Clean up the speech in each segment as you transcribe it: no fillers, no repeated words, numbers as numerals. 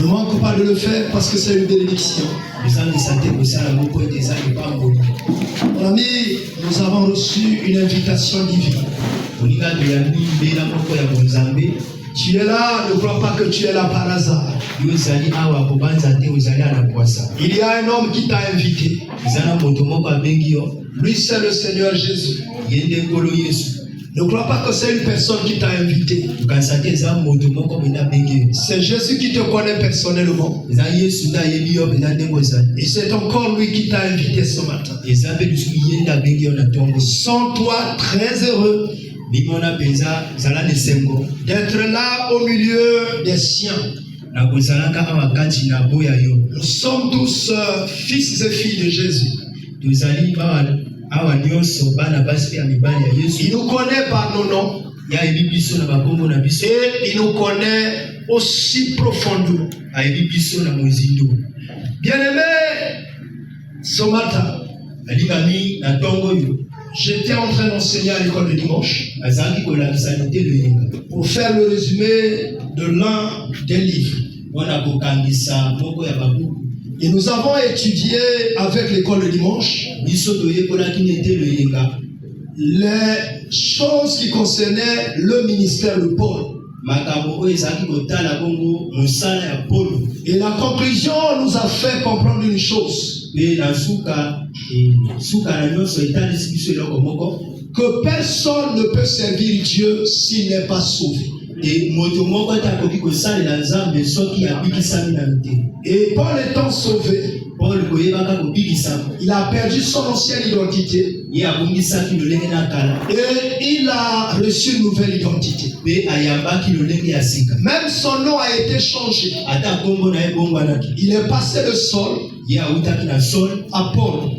Ne manque pas de le faire parce que c'est une bénédiction. Mon ami, nous avons reçu une invitation divine. Tu es là, ne crois pas que tu es là par hasard. Il y a un homme qui t'a invité. Lui, c'est le Seigneur Jésus. Ne crois pas que c'est une personne qui t'a invité. C'est Jésus qui te connaît personnellement. Et c'est encore lui qui t'a invité ce matin. Sens-toi très heureux d'être là au milieu des siens. Nous sommes tous fils et filles de Jésus. Il nous connaît par nos noms. Et il nous connaît aussi profondément. Bien-aimé, ce matin, j'étais en train d'enseigner à l'école de dimanche pour faire le résumé de l'un des livres. Et nous avons étudié avec l'école de dimanche les choses qui concernaient le ministère de Paul. Et la conclusion nous a fait comprendre une chose. Que personne ne peut servir Dieu s'il n'est pas sauvé. Et Paul étant sauvé, il a perdu son ancienne identité et il a reçu une nouvelle identité. Même son nom a été changé. Il est passé de Saul à Paul.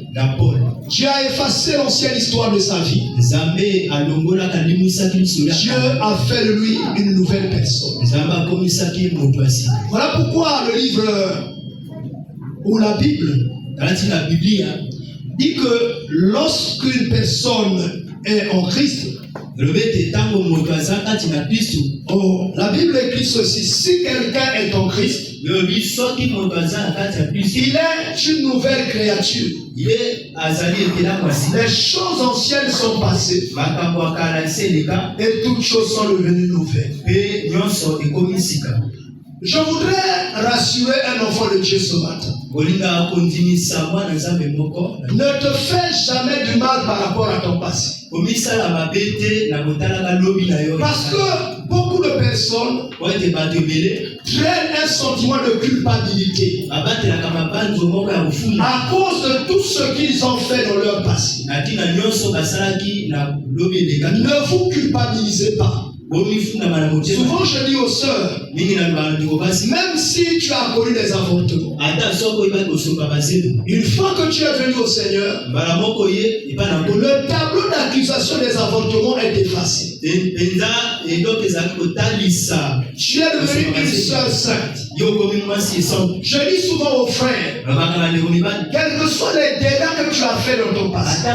Dieu a effacé l'ancienne histoire de sa vie. Dieu a fait de lui une nouvelle personne. Voilà pourquoi le livre ou la Bible dit que lorsqu'une personne est en Christ, la Bible écrit ceci: si quelqu'un est en Christ, il est une nouvelle créature. Les choses anciennes sont passées et toutes choses sont devenues nouvelles. Je voudrais rassurer un enfant de Dieu ce matin. Ne te fais jamais du mal par rapport à ton passé. Parce que beaucoup de personnes traînent un sentiment de culpabilité à cause de tout ce qu'ils ont fait dans leur passé. Ne vous culpabilisez pas. Souvent je dis aux sœurs, même si tu as connu des avortements, une fois que tu es venu au Seigneur, le tableau d'accusation des avortements est effacé. Tu es devenu une sœur sainte. Je dis souvent aux frères, quels que soient les dégâts que tu as fait dans ton passé,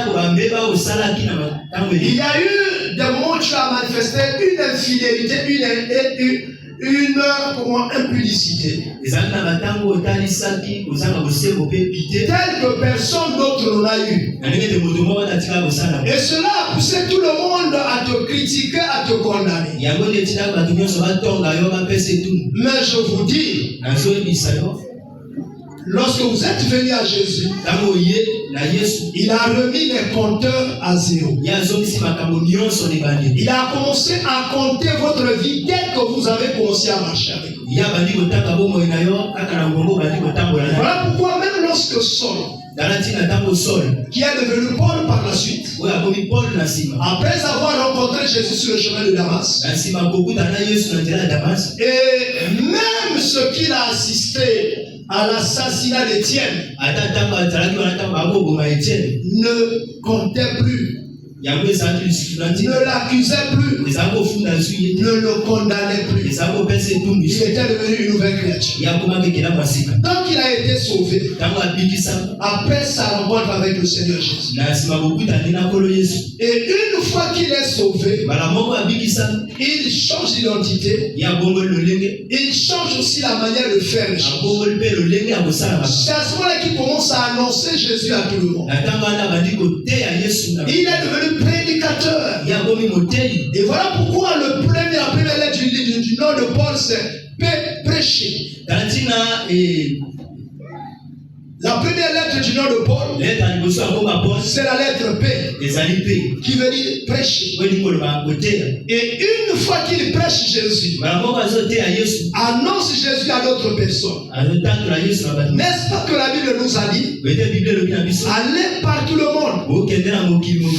il y a eu des moments où tu as manifesté une infidélité, une impudicité, telle que personne d'autre n'en a eu. Et cela a poussé tout le monde à te critiquer, à te condamner. Mais je vous dis, lorsque vous êtes venu à Jésus, il a remis les compteurs à zéro. Il a commencé à compter votre vie dès que vous avez commencé à marcher avec lui. Voilà pourquoi même lorsque Saul, qui est devenu Paul par la suite, après avoir rencontré Jésus sur le chemin de Damas, et même ce qu'il a assisté à l'assassinat d'Étienne, ne comptait plus ne l'accusait plus, ne le condamnait plus. Il était devenu une nouvelle créature. Donc il a été sauvé après sa rencontre avec le Seigneur Jésus. Et une fois qu'il est sauvé, il change d'identité. Il change aussi la manière de faire les choses. C'est à ce moment-là qu'il commence à annoncer Jésus à tout le monde. Il est devenu prédicateur. Et voilà pourquoi la première lettre du nom de Paul, c'est prêcher. La première lettre du nom de Paul, c'est la lettre P, qui veut dire prêcher. Et une fois qu'il prêche Jésus, annonce Jésus à d'autres personnes. N'est-ce pas que la Bible nous a dit, allez par tout le monde,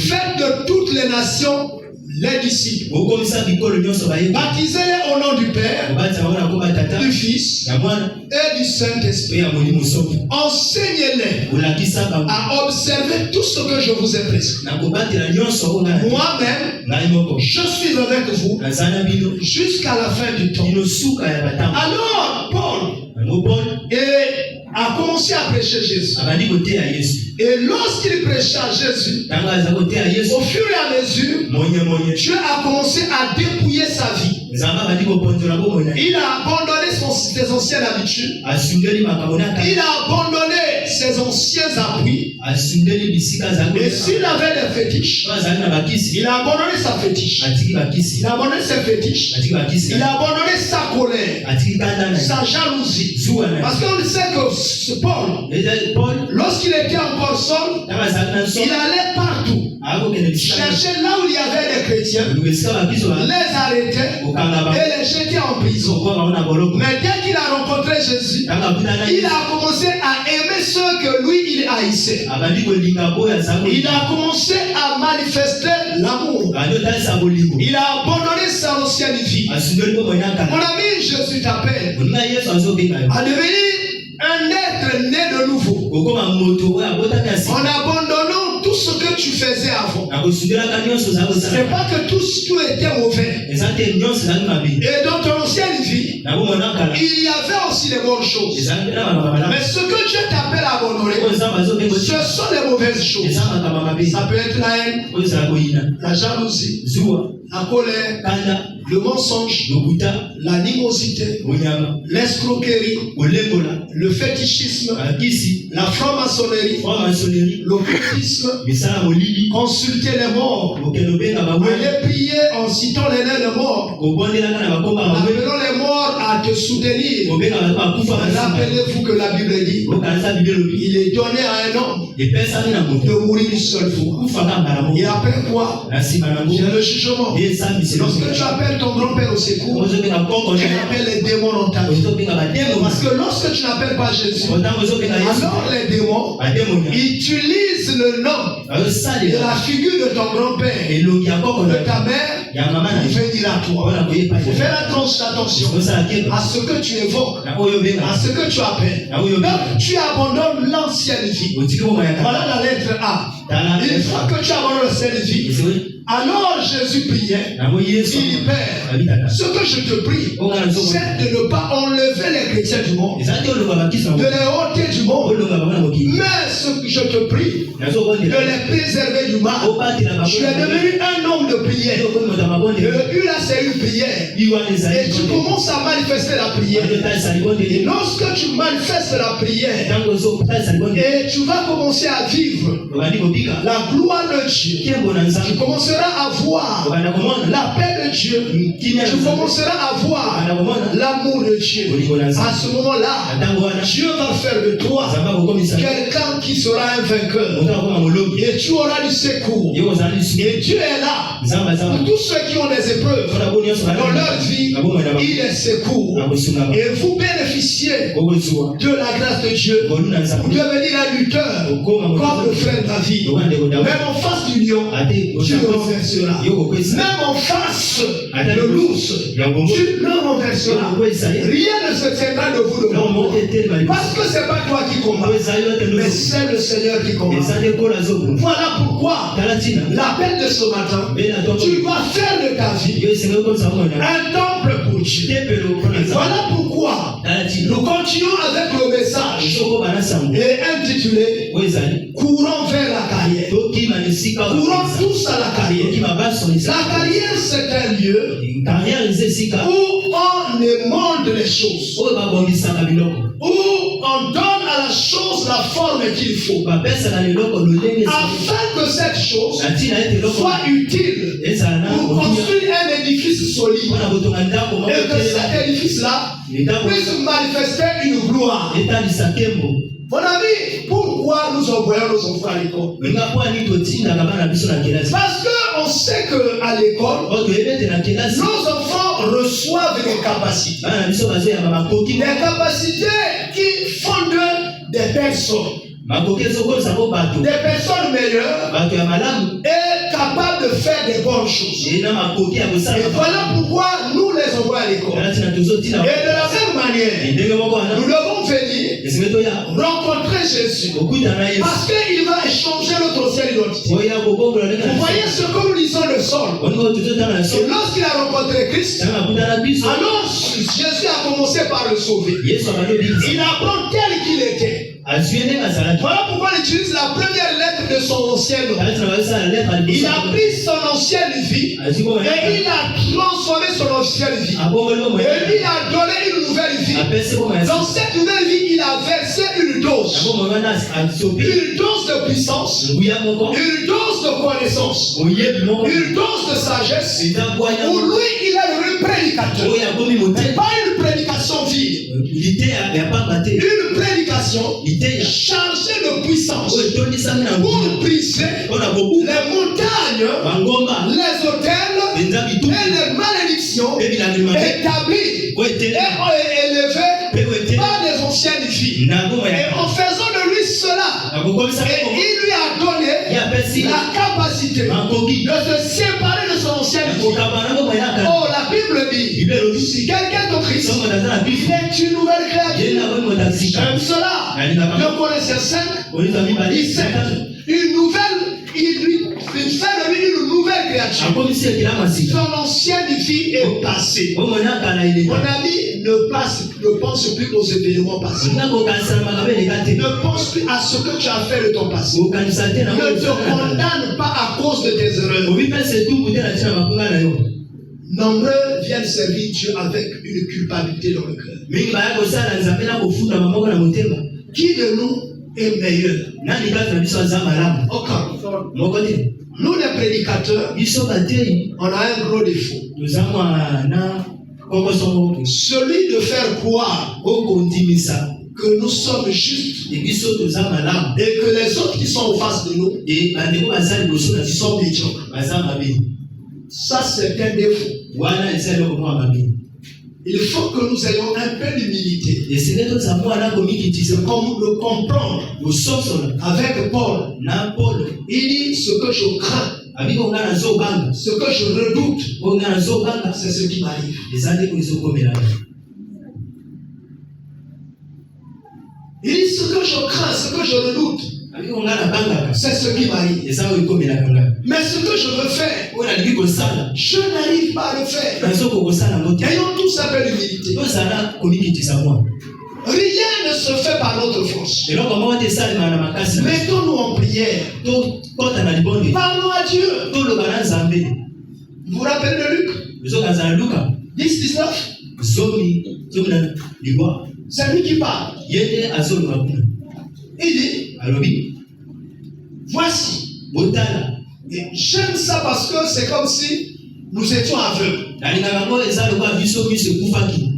faites de toutes les nations les disciples, baptisez-les au nom du Père, du Fils et du Saint-Esprit. Enseignez-les à observer tout ce que je vous ai prescrit. Moi-même, je suis avec vous jusqu'à la fin du temps. Alors, Paul a commencé à prêcher Jésus. Et lorsqu'il prêchait à Jésus, au fur et à mesure, Dieu a commencé à dépouiller sa vie. Il a abandonné ses anciennes habitudes. Il a abandonné ses anciens appuis. Et s'il avait des fétiches, il a abandonné sa fétiche. Il a abandonné ses fétiches. Il a abandonné sa colère, sa jalousie. Parce qu'on sait que Paul, lorsqu'il était encore seul, il allait partout. Chercher là où il y avait des chrétiens, les arrêter et les jeter en prison. Mais dès qu'il a rencontré Jésus, il a commencé à aimer ceux que lui il haïssait. Il a commencé à manifester l'amour. Il a abandonné sa ancienne vie. Mon ami, Jésus t'appelle à devenir un être né de nouveau. En abandonnant tout ce que tu faisais avant. C'est pas que tout était mauvais. Et dans ton ancienne vie, il y avait aussi les bonnes choses. Mais ce que Dieu t'appelle à abandonner, ce sont les mauvaises choses. Ça peut être la haine, la jalousie, la colère, le mensonge, l'animosité, l'escroquerie, le fétichisme, la franc-maçonnerie, l'occultisme, consulter les morts, les prier en citant les noms de morts, appelant les morts à te soutenir. Rappelez-vous que la Bible dit, il est donné à un homme de mourir une seule fois. Et après quoi? J'ai le jugement. Lorsque tu appelles ton grand-père au secours, tu appelles les démons en ta vie. Parce que lorsque tu n'appelles pas Jésus, alors les démons utilisent le nom et la figure de ton grand-père, de ta mère, pour venir à toi. Il faut faire attention à ce que tu évoques, à ce que tu appelles. Donc tu abandonnes l'ancienne vie. Voilà la lettre A. Une fois que tu abandonnes l'ancienne vie, alors Jésus priait. Il dit, Père, ce que je te prie, c'est de ne pas enlever les chrétiens du monde, de les ôter du monde, mais ce que je te prie, de les préserver du mal. Tu es devenu un homme de prière. Le but là, c'est une prière. Et tu commences à manifester la prière. Et lorsque tu manifestes la prière, et tu vas commencer à vivre la gloire de Dieu, tu commenceras à voir la paix de Dieu. Tu commenceras à voir l'amour de Dieu. À ce moment-là, Dieu va faire de toi quelqu'un qui sera un vainqueur. Et tu auras du secours. Et Dieu est là pour tous ceux qui ont des épreuves dans leur vie. Il est secours. Et vous bénéficiez de la grâce de Dieu pour devenir un lutteur comme le frère David. Même en face du lion, tu le renverseras. Même en face de l'ours, tu le renverseras. Rien ne se tiendra de vous devant. Parce que ce n'est pas toi qui combats, mais c'est le Seigneur qui combat. Voilà pourquoi l'appel de ce matin, tu dois faire de ta vie un temple pour Dieu. Et voilà pourquoi nous continuons avec le message et intitulé Courons vers la carrière. Courons tous à la carrière. La carrière, c'est un lieu où on émonde les choses, où on donne à la chose la forme qu'il faut, afin que cette chose soit utile pour construire un édifice solide, et que cet édifice-là puisse manifester une gloire. Mon ami, pourquoi nous envoyons nos enfants à l'école? Parce qu'on sait qu'à l'école, nos enfants reçoivent des capacités. Des capacités qui font d'eux des personnes. Des personnes meilleures et capables de faire des bonnes choses. Et voilà pourquoi nous les envoyons à l'école. Et de la même manière, nous devons venir rencontrer Jésus. Parce qu'il va échanger notre ancienne identité. Vous voyez ce que nous lisons le sol. Et lorsqu'il a rencontré Christ, alors Jésus a commencé par le sauver. Il apprend tel qu'il était. Voilà pourquoi il utilise la première lettre de son ancienne vie. Il a pris son ancienne vie et il a transformé son ancienne vie. Et il a donné une nouvelle vie. Dans cette nouvelle vie, il a versé une dose. Une dose de puissance, une dose de connaissance, une dose de sagesse. Pour lui, il est le prédicateur. Mais pas une prédication vide. Une prédication chargée de puissance pour briser les montagnes, les hôtels et les malédictions établies et élevées par les anciennes vies. Et en faisant de lui cela, et il lui a donné la capacité de se séparer de son ancienne vie. Oh, la Bible dit, si quelqu'un de Christ, il est une nouvelle créature. Comme cela, le Colossiens 5, il sait une nouvelle, il fait de lui une nouvelle créature. Son ancienne vie est passée. Mon ami, ne pense plus aux événements passés. Ne pense plus à ce que tu as fait de ton passé. Ne te condamne pas à cause de tes erreurs. Nombreux viennent servir Dieu avec une culpabilité dans le cœur. Qui de nous est meilleur? Aucun. Nous les prédicateurs, on a un gros défaut. Celui de faire croire que nous sommes justes et que les autres qui sont en face de nous sont médiocres. Ça, c'est un défaut. Il faut que nous ayons un peu d'humilité. Comme le comprendre avec Paul. Il dit ce que je crains, ce que je redoute, c'est ce qui m'arrive. Il dit ce que je crains, ce que je redoute, c'est ce qui m'arrive. Mais ce que je veux faire, je n'arrive pas à le faire. Ayons tous un peu d'humilité. Rien ne se fait par notre force. Mettons-nous en prière. Parlons à Dieu. Vous vous rappelez de Luc 10-19? C'est lui qui parle. Il dit, voici. Et j'aime ça parce que c'est comme si nous étions aveugles.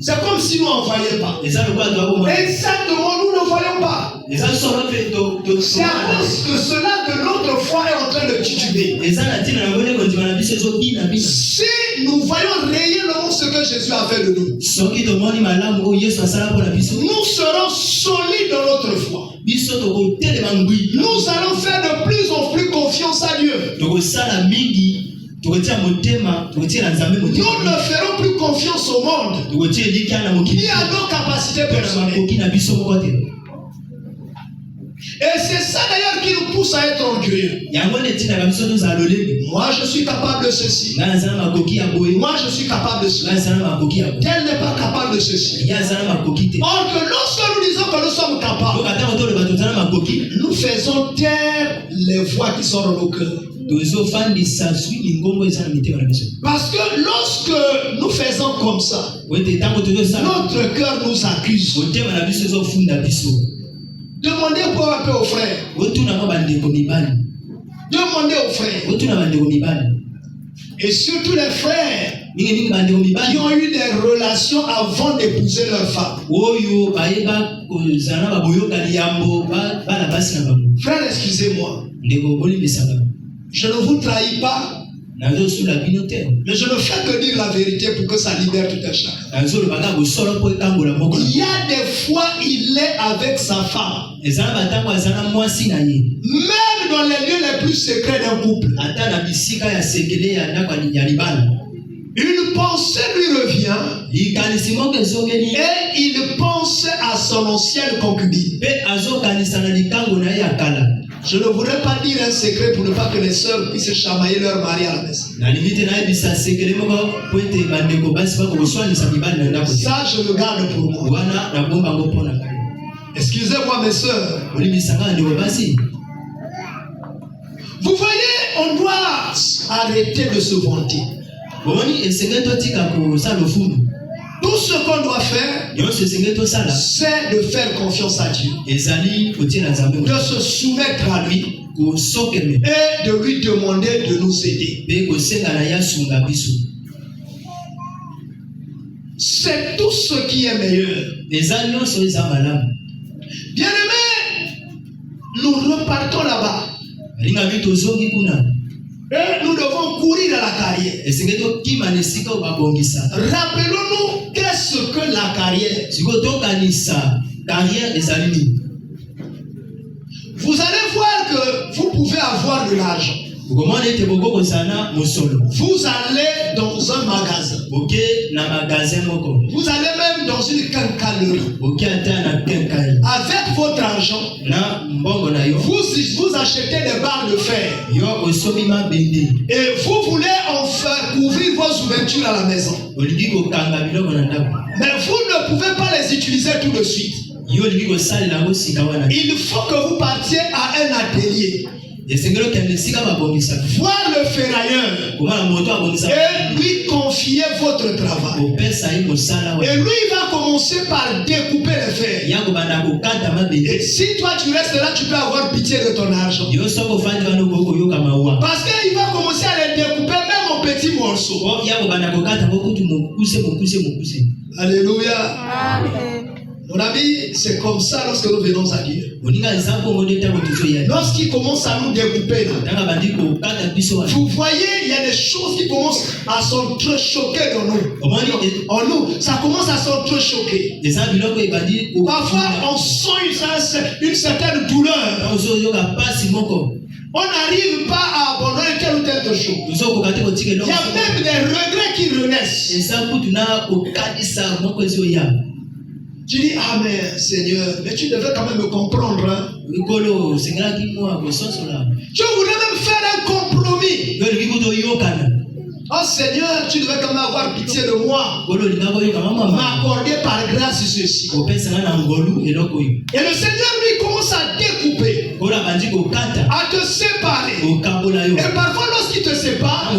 C'est comme si nous n'en voyions pas. Exactement, nous ne voyons pas. C'est à cause que cela de notre foi est en train de tituber. Si nous voyons réellement ce que Jésus a fait de nous, nous serons solides dans notre foi. Nous allons faire de plus en plus confiance à Dieu. Nous ne ferons plus confiance au monde ni à nos capacités personnelles. Et c'est ça d'ailleurs qui nous pousse à être orgueilleux. Moi je suis capable de ceci. Moi je suis capable de cela. Tel n'est pas capable de ceci. Or que lorsque nous disons que nous sommes capables, nous faisons taire les voix qui sont dans nos cœurs. Parce que lorsque nous faisons comme ça, notre cœur nous accuse. Demandez pour un peu aux frères. Demandez aux frères. Et surtout les frères qui ont eu des relations avant d'épouser leur femme. Frère, excusez-moi. Je ne vous trahis pas. Mais je ne fais que dire la vérité pour que ça libère tout un chacun. Il y a des fois, il est avec sa femme. Même dans les lieux les plus secrets d'un couple. Une pensée lui revient et il pense à son ancienne concubine. Je ne voudrais pas dire un secret pour ne pas que les sœurs puissent chamailler leur mari à la maison. Ça, je le garde pour moi. Excusez-moi mes sœurs. Vous voyez, on doit arrêter de se vanter. Tout ce qu'on doit faire, c'est de faire confiance à Dieu, de se soumettre à lui et de lui demander de nous aider. C'est tout ce qui est meilleur. Bien-aimés, nous repartons là-bas. Et nous devons courir à la carrière. Rappelons-nous qu'est-ce que la carrière. Vous allez voir que vous pouvez avoir de l'argent. Vous allez dans un magasin. Vous allez même dans une quincaillerie. Avec votre argent, vous achetez des barres de fer. Et vous voulez en faire couvrir vos ouvertures à la maison. Mais vous ne pouvez pas les utiliser tout de suite. Il faut que vous partiez à un atelier. Voir le ferrailleur et lui confier votre travail. Et lui il va commencer par découper les fers. Et si toi tu restes là, tu peux avoir pitié de ton argent. Parce qu'il va commencer à les découper même en petits morceaux. Alléluia. Amen. Mon ami, c'est comme ça lorsque nous venons à Dieu. Lorsqu'il commence à nous découper, vous voyez, il y a des choses qui commencent à s'entrechoquer dans nous. En nous, ça commence à s'entrechoquer. Parfois, on sent une certaine douleur. On n'arrive pas à abandonner telle ou telle chose. Il y a même des regrets qui renaissent. Tu dis, ah mais Seigneur, mais tu devais quand même me comprendre. Hein? Tu voulais même faire un compromis. Oh Seigneur, tu devais quand même avoir pitié de moi. M'accorder par grâce ceci. Et le Seigneur lui commence à découper, à te séparer. Et parfois lorsqu'il te sépare,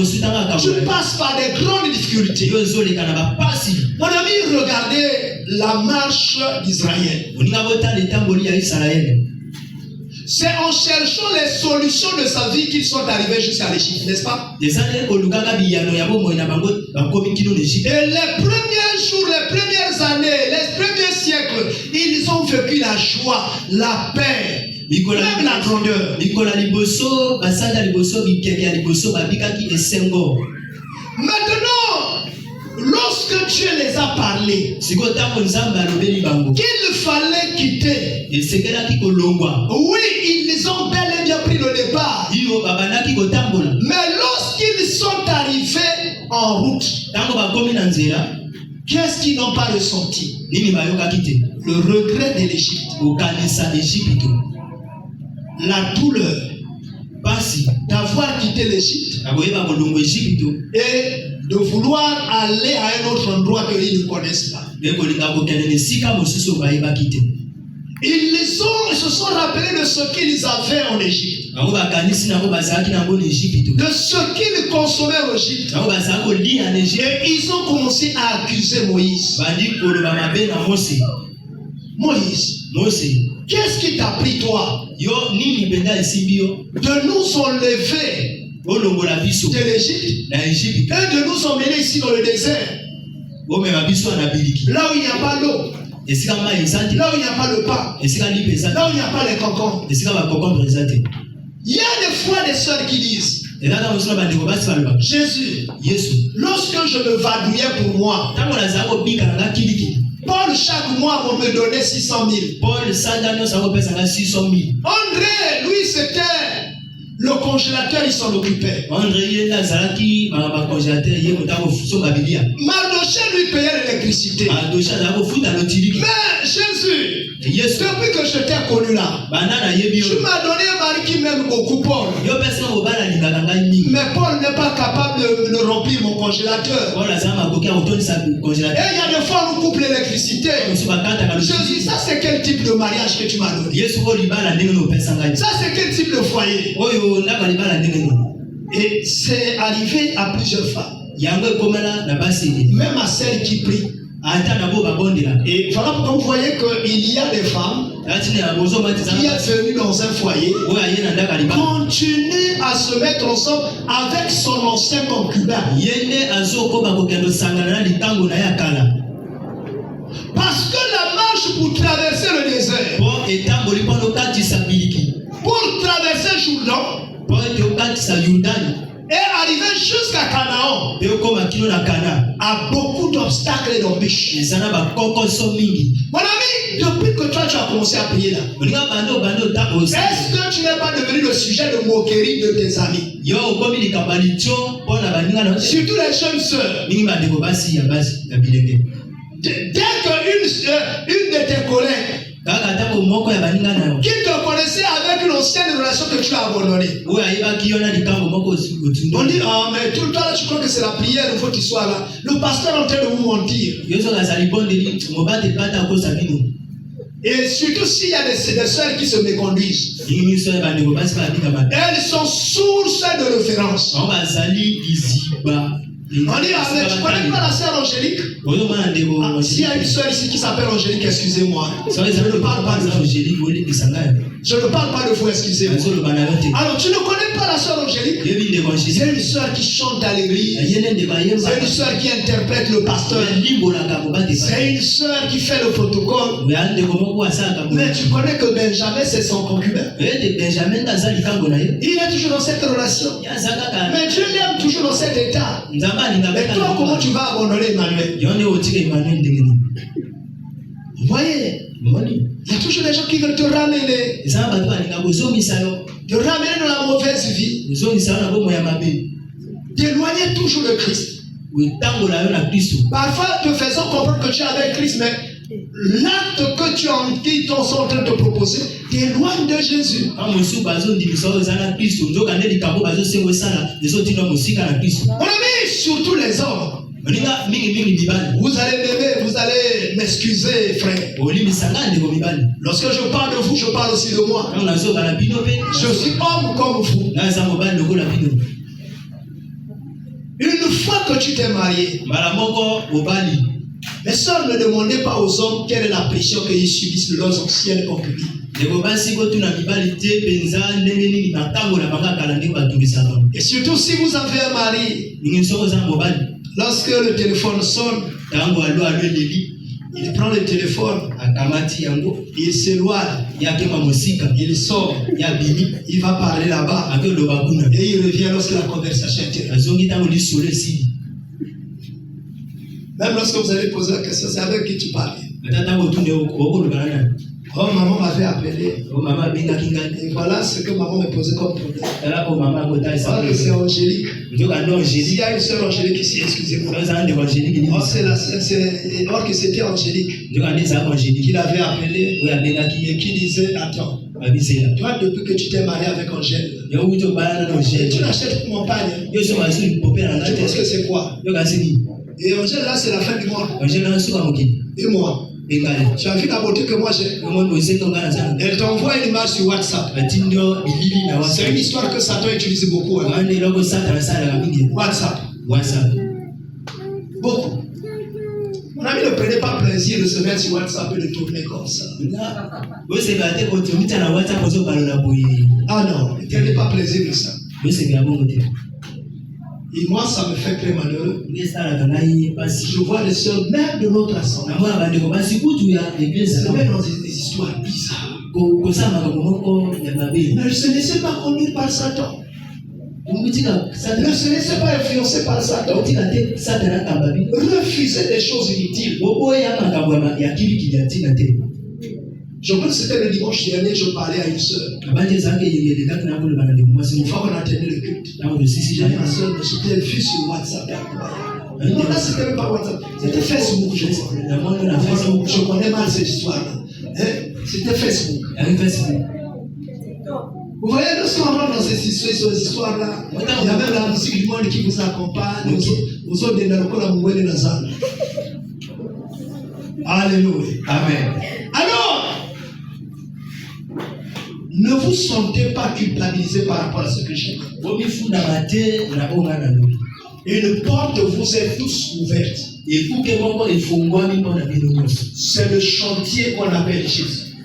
tu passes par des grandes difficultés. Mon ami, regardez la marche d'Israël. C'est en cherchant les solutions de sa vie qu'ils sont arrivés jusqu'à l'Égypte, n'est-ce pas? Et les premiers jours, les premières années, les premiers siècles, ils ont vécu la joie, la paix, même la grandeur. Maintenant, lorsque Dieu les a parlé qu'il fallait quitter, oui, ils ont bel et bien pris le départ. Mais lorsqu'ils sont arrivés en route, qu'est-ce qu'ils n'ont pas ressenti? Le regret de l'Égypte, la douleur d'avoir quitté l'Égypte et de vouloir aller à un autre endroit qu'ils ne connaissent pas. Ils se sont rappelés de ce qu'ils avaient en Égypte, de ce qu'ils consommaient en Égypte. Et ils ont commencé à accuser Moïse. Moïse, qu'est-ce qui t'a pris toi de nous enlever de l'Égypte et de nous emmener ici dans le désert, là où il n'y a pas l'eau, là où il n'y a pas le pain, là où il n'y a pas les concombres? Il y a des fois des sœurs qui disent: Jésus, lorsque je me vadouillais pour moi, Paul chaque mois on me donnait 600 000. André, lui c'était le congélateur, il s'en occupait. Mardoché lui payait l'électricité. Mais Jésus, depuis que je t'ai connu là, tu m'as donné un mari qui m'aime beaucoup, Paul. Mais Paul n'est pas capable de remplir mon congélateur. Et il y a des fois on coupe l'électricité. Jésus, ça c'est quel type de mariage que tu m'as donné? Ça c'est quel type de foyer? Et c'est arrivé à plusieurs femmes, même à celles qui prient. Et voilà pourquoi vous voyez qu'il y a des femmes qui est venue dans un foyer, continuer à se mettre ensemble avec son ancien concubin. Parce que la marche pour traverser le désert, pour traverser Jourdain et arriver jusqu'à Canaan, a beaucoup d'obstacles et d'embûches. Mon ami, depuis que toi tu as commencé à prier là, est-ce que tu n'es pas devenu le sujet de moquerie de tes amis? Surtout les jeunes sœurs. Dès qu'une de tes collègues qui te connaissait avec l'ancienne relation que tu as abandonnée, on dit: ah mais tout le temps là tu crois que c'est la prière, il faut qu'il soit là. Le pasteur est en train de vous mentir. Et surtout s'il y a des sœurs qui se méconduisent, elles sont sources de référence. On dit: ah mais tu connais pas la sœur Angélique? S'il y a une sœur ici qui s'appelle Angélique, excusez-moi, je ne parle pas de vous. Je ne parle pas de vous, excusez-moi. Alors tu ne connais pas la sœur Angélique? C'est une sœur qui chante à l'église, c'est une sœur qui interprète le pasteur, c'est une sœur qui fait le protocole. Mais tu connais que Benjamin c'est son concubin. Il est toujours dans cette relation, mais Dieu l'aime toujours dans cet état. Mais toi, comment tu vas abandonner Emmanuel? Vous voyez, il y a toujours des gens qui veulent te ramener, dans la mauvaise vie, d'éloigner toujours le Christ. Parfois, te faisant comprendre que tu es avec Christ, mais l'acte que tu es en train de te proposer t'éloigne de Jésus. Mon ami, surtout les hommes. Vous allez m'aimer, vous allez m'excuser, frère. Lorsque je parle de vous, je parle aussi de moi. Je suis homme comme vous. Une fois que tu t'es marié, les sœurs ne demandaient pas aux hommes quelle est la pression qu'ils subissent de leurs anciennes concubines. Et surtout si vous avez un mari, lorsque le téléphone sonne, il prend le téléphone, il s'éloigne, il sort, il va parler là-bas et il revient lorsque la conversation est terminée. Même lorsque vous allez poser la question, c'est avec qui tu parles. Oh, maman m'avait appelé. Oh, maman et voilà ce que maman me posait comme problème. Alors que c'est Angélique. Il y a une sœur Angélique ici, excusez-moi. Or que c'était Angélique qui l'avait appelé et qui disait, attends, toi depuis que tu t'es marié avec Angèle, tu l'achètes pour mon père. Tu penses que c'est quoi? Et Angèle là c'est la fin du mois. Et moi? Tu as vu la beauté que moi j'ai. Elle t'envoie une image sur WhatsApp. C'est une histoire que Satan utilise beaucoup. WhatsApp. Beaucoup. Mon ami, ne prenez pas plaisir de se mettre sur WhatsApp et de tourner comme ça. Ah non, ne prenez pas plaisir de ça. Et moi, ça me fait très malheureux. Je vois les sœurs, même de notre assemblée, se mettre dans des histoires bizarres. Ne se laissez pas conduire par Satan. Ne se laissez pas influencer par Satan. Refusez des choses inutiles. Je pense que c'était le dimanche dernier, je parlais à une sœur. Une fois qu'on a terminé le culte, ma sœur me dit, elle fut sur WhatsApp. Non, là, c'était même pas WhatsApp, c'était Facebook. Je connais mal cette histoire-là. C'était Facebook. Vous voyez, lorsqu'on rentre dans ces histoires-là, il y a même la musique du monde qui vous accompagne. Vous autres, des narcos, la mouelle dans la Alléluia. Amen. Alors, ne vous sentez pas culpabilisé par rapport à ce que j'ai dit. Une porte vous est tous ouverte. C'est le chantier qu'on appelle Jésus.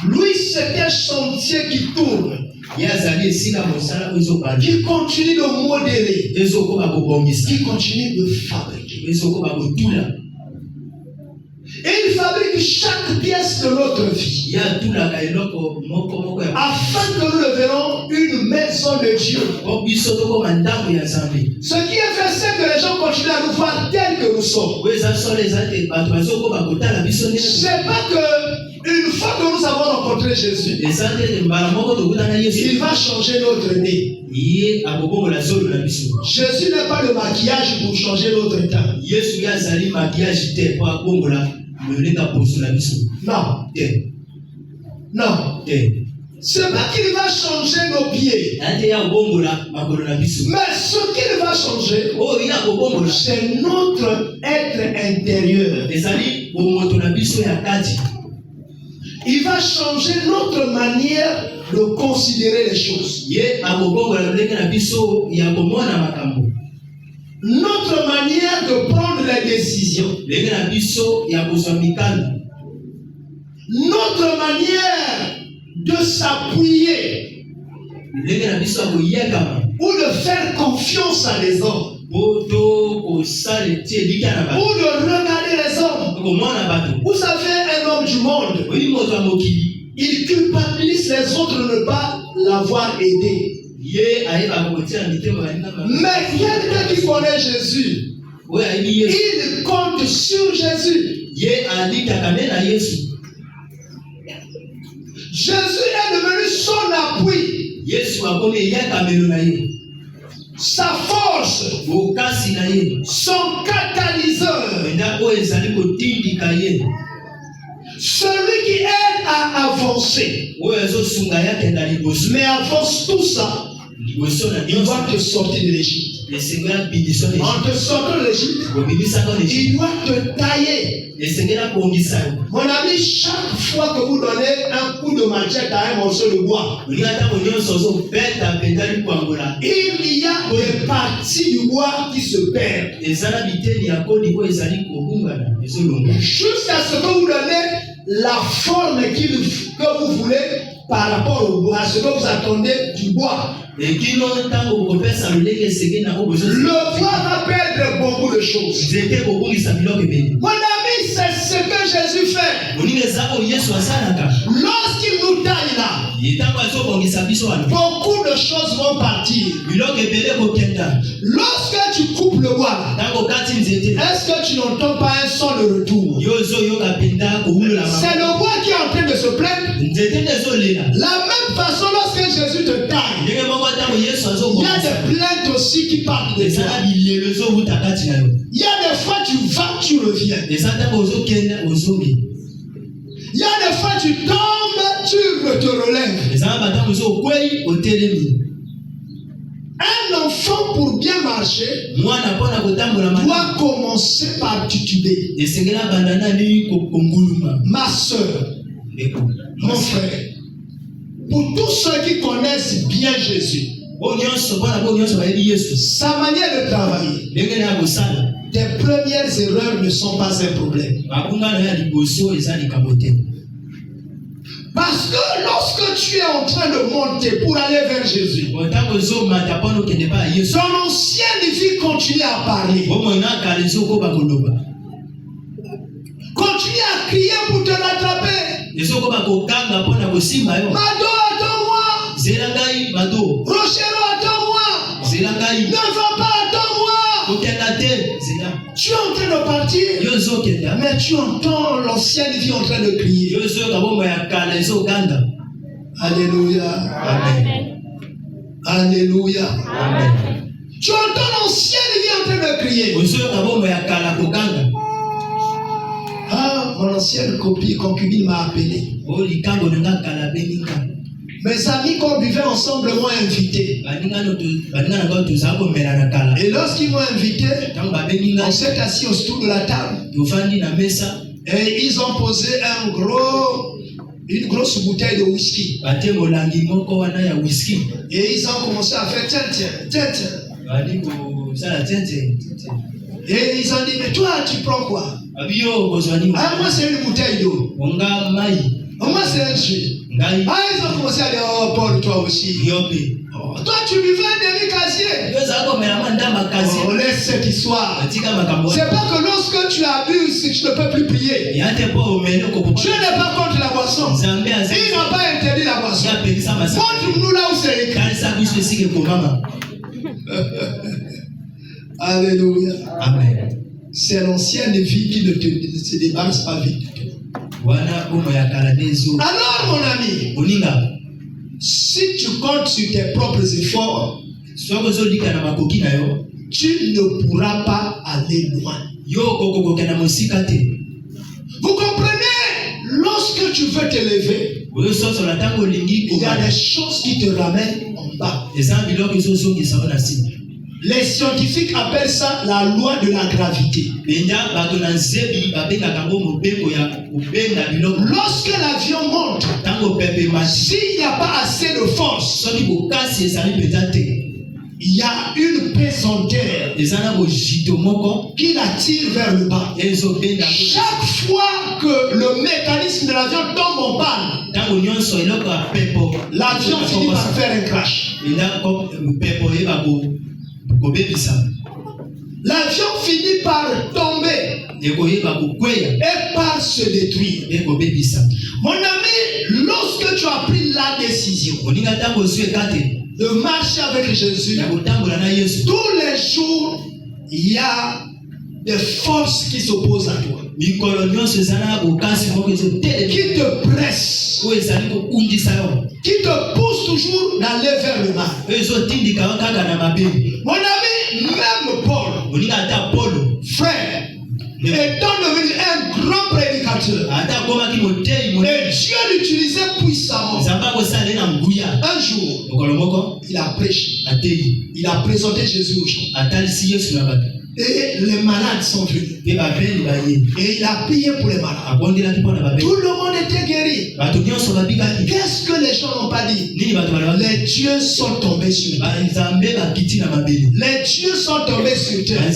Lui, c'est un chantier qui tourne, qui continue de modeler, qui continue de fabriquer. Et il fabrique chaque pièce de notre vie afin que nous le verrons une maison de Dieu. Ce qui est fait, c'est que les gens continuent à nous voir tels que nous sommes. C'est pas que une fois que nous avons rencontré Jésus, il va changer notre nez. Jésus n'est pas le maquillage pour changer notre teint. Non. C'est pas qu'il va changer nos pieds. Mais ce qu'il va changer, c'est notre être intérieur. Il va changer notre manière de considérer les choses. Notre manière de prendre les décisions. Notre manière de s'appuyer ou de faire confiance à les hommes ou de regarder les hommes. Vous savez, un homme du monde, il culpabilise les autres de ne pas l'avoir aidé. Mais quelqu'un qui connaît Jésus, il compte sur Jésus. Jésus est devenu son appui, sa force, son catalyseur, celui qui aide à avancer. Mais avant tout ça, il doit te sortir de l'Égypte. En te sortant de l'Égypte, il doit te tailler. Mon ami, chaque fois que vous donnez un coup de machette à un morceau de bois, il y a des parties du bois qui se perdent. Jusqu'à ce que vous donnez la forme que vous voulez par rapport au bois, à ce que vous attendez du bois. Le bois va perdre beaucoup de choses. Mon ami, c'est ce que Jésus fait. Lorsqu'il nous taille là, beaucoup de choses vont partir. Lorsque tu coupes le bois, est-ce que tu n'entends pas un sent le retour. C'est le bois qui est en train de se plaindre. La même façon, lorsque Jésus te taille, il y a des plaintes aussi qui partent de toi. Il y a des fois tu vas, tu reviens. Il y a des fois tu tombes, tu te relèves. Un enfant pour bien marcher doit commencer par tituber. Ma soeur, mon frère, pour tous ceux qui connaissent bien Jésus, sa manière de travailler, tes premières erreurs ne sont pas un problème. Parce que lorsque tu es en train de monter pour aller vers Jésus, ton ancienne vie continue à parler. Continue à crier pour te rattraper. Mado, attends-moi. Rochero, attends-moi. Ne va pas, attends-moi. Tu es en train de partir, mais tu entends l'ancienne vie en train de crier. Alléluia. Amen. Alléluia. Amen. Tu entends l'ancienne vie en train de crier. Ah, mon ancienne concubine m'a appelé. Mes amis qu'on buvait ensemble m'ont invité. Et lorsqu'ils m'ont invité, on s'est assis autour de la table. Et ils ont posé une grosse bouteille de whisky. Et ils ont commencé à faire tiens. Et ils ont dit, mais toi tu prends quoi? Ah, moi c'est une bouteille d'eau. Moi c'est un jus. Ah, ils ont commencé à dire, oh Paul, toi aussi. Oh, toi tu buvais un demi-casier. Oh, laisse cette histoire. C'est pas que lorsque tu as bu, tu ne peux plus prier. Dieu n'est pas contre la boisson. Il n'a pas interdit la boisson. Montre-nous là où c'est écrit. Alléluia. Amen. C'est l'ancienne vie qui ne se débarrasse pas vite. Alors mon ami, si tu comptes sur tes propres efforts, tu ne pourras pas aller loin. Vous comprenez? Lorsque tu veux t'élever, il y a des choses qui te ramènent en bas. Les scientifiques appellent ça la loi de la gravité. Lorsque l'avion monte, s'il n'y a pas assez de force, il y a une pesanteur qui l'attire vers le bas. Chaque fois que le mécanisme de l'avion tombe en panne, l'avion finit par faire un crash. L'avion finit par tomber et par se détruire. Mon ami, lorsque tu as pris la décision de marcher avec Jésus, tous les jours, il y a des forces qui s'opposent à toi, qui te pressent, qui te poussent toujours d'aller vers le mal. Mon ami, même Paul, frère, étant devenu un grand prédicateur, et Dieu l'utilisait puissamment. Un jour, il a prêché, il a présenté Jésus aux gens. Et les malades sont venus. Et il a prié pour les malades. Tout le monde était guéri. Qu'est-ce que les gens n'ont pas dit? Les dieux sont tombés sur terre. Les dieux sont tombés sur terre.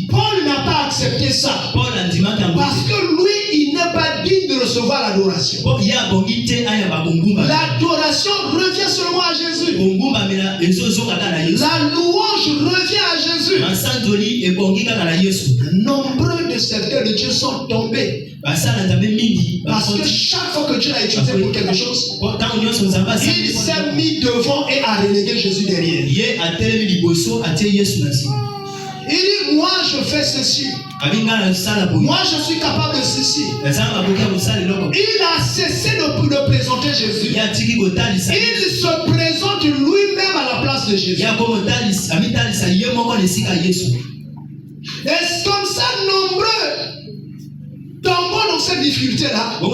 Paul n'a pas accepté ça. Parce que lui, il n'est pas digne de recevoir l'adoration. L'adoration revient seulement à Jésus. La louange revient à Jésus. Nombreux de serviteurs de Dieu sont tombés. Parce que chaque fois que Dieu l'a utilisé pour quelque chose, il s'est mis devant et a relégué Jésus derrière. Il dit, moi je fais ceci. Moi, je suis capable de ceci. Il a cessé de présenter Jésus. Il se présente lui-même à la place de Jésus. Et comme ça, nombreux tombant dans cette difficulté-là, on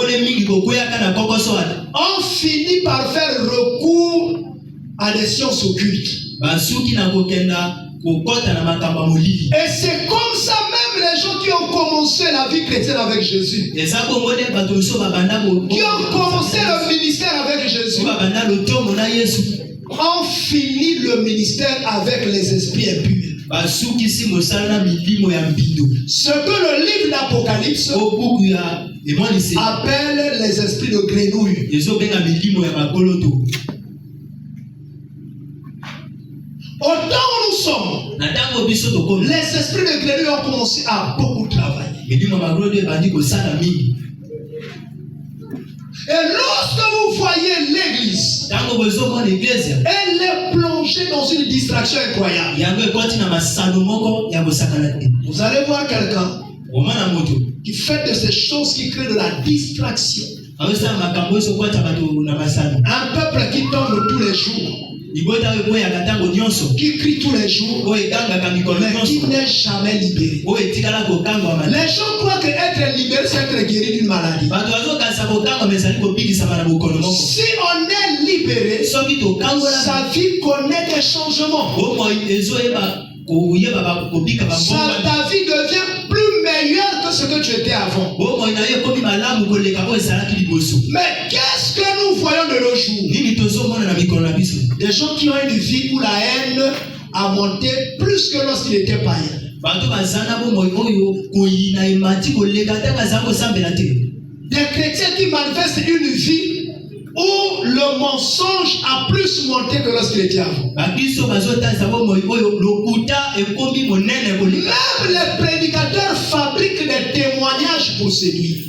finit par faire recours à des sciences occultes. Et c'est comme ça même les gens qui ont commencé la vie chrétienne avec Jésus, qui ont commencé le ministère avec Jésus, ont fini le ministère avec les esprits impurs. Ce que le livre d'Apocalypse appelle les esprits de grenouille. Autant où nous sommes, les esprits de grenouille ont commencé à beaucoup travailler. Et lorsque vous voyez l'église, elle est plongée dans une distraction incroyable. Vous allez voir quelqu'un qui fait de ces choses qui créent de la distraction. Un peuple qui tombe tous les jours, qui crie tous les jours, mais qui n'est jamais libéré. Les gens croient qu'être libéré, c'est être guéri d'une maladie. Si on est libéré, sa vie connaît des changements. Ta vie devient plus meilleure que ce que tu étais avant. Mais qu'est-ce que nous voyons de nos jours? Des gens qui ont une vie où la haine a monté plus que lorsqu'il était païen. Des chrétiens qui manifestent une vie où le mensonge a plus monté que lorsqu'il était avant. Même les prédicateurs fabriquent des témoignages pour séduire.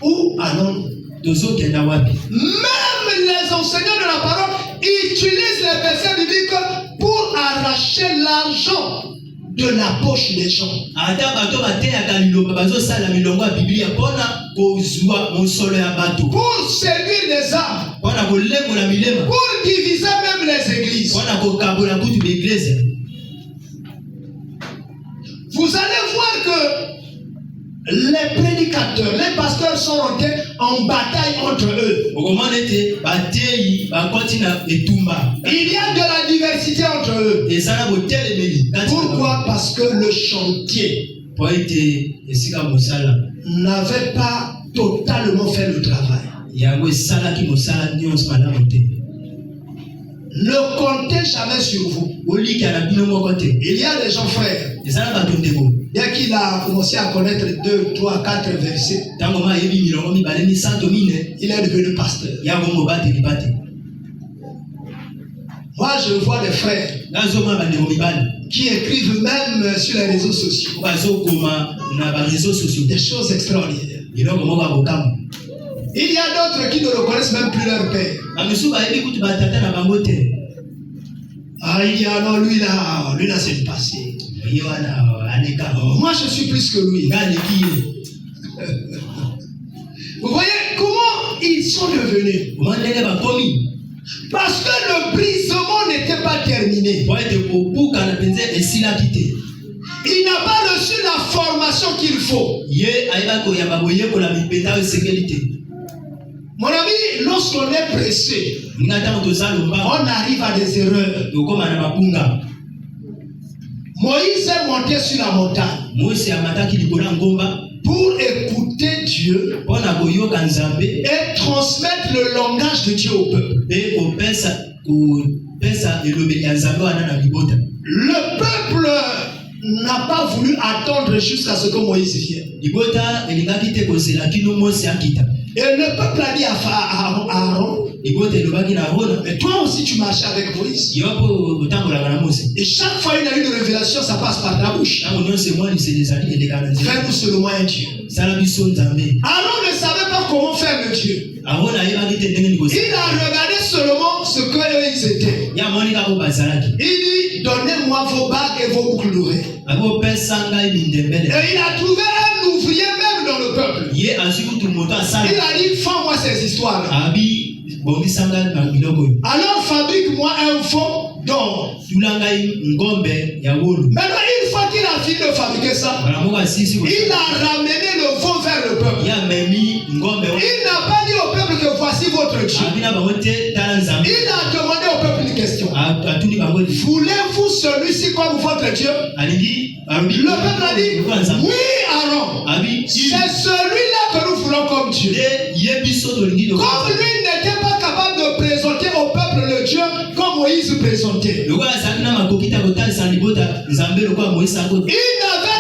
Où allons-nous? Même les enseignants de la parole utilisent les versets bibliques pour arracher l'argent de la poche des gens. Pour séduire les âmes. Pour diviser même les églises. Vous allez voir que les prédicateurs, les pasteurs sont rentrés en bataille entre eux. Il y a de la diversité entre eux. Pourquoi? Parce que le chantier n'avait pas totalement fait le travail. Ne comptez jamais sur vous. Il y a des gens frères. Dès qu'il a commencé à connaître 2, 3, 4 versets, il est devenu pasteur. Moi, je vois des frères qui écrivent même sur les réseaux sociaux des choses extraordinaires. Il y a d'autres qui ne reconnaissent même plus leur père. Ah, il y a non, lui là c'est le passé. Moi je suis plus que lui. Vous voyez comment ils sont devenus? Parce que le brisement n'était pas terminé. Il n'a pas reçu la formation qu'il faut. Mon ami, lorsqu'on est pressé, on arrive à des erreurs. Moïse est monté sur la montagne pour écouter Dieu et transmettre le langage de Dieu au peuple. Le peuple n'a pas voulu attendre jusqu'à ce que Moïse vienne. Et le peuple a dit à Aaron, mais toi aussi tu marchais avec Moïse. Et chaque fois il y a eu une révélation, ça passe par ta bouche. Fais-nous seulement un Dieu. Aaron ne savait pas comment faire le Dieu. Il a regardé seulement ce ce qu'eux ils étaient. Il dit, donnez-moi vos bagues et vos boucles d'oreilles. Et il a trouvé un ouvrier même dans le peuple. Il a dit, fais-moi ces histoires. Alors fabrique-moi un faux d'or. Maintenant, une fois qu'il a fini de fabriquer ça, il a ramené le veau vers le peuple. Il n'a pas dit au peuple que voici votre Dieu. Il a demandé au peuple une question. Voulez-vous celui-ci comme votre Dieu? Le peuple a dit, oui, Aaron. C'est celui-là que nous voulons comme Dieu. Comme lui n'était pas capable de présenter au peuple le Dieu comme Moïse présentait. Il n'avait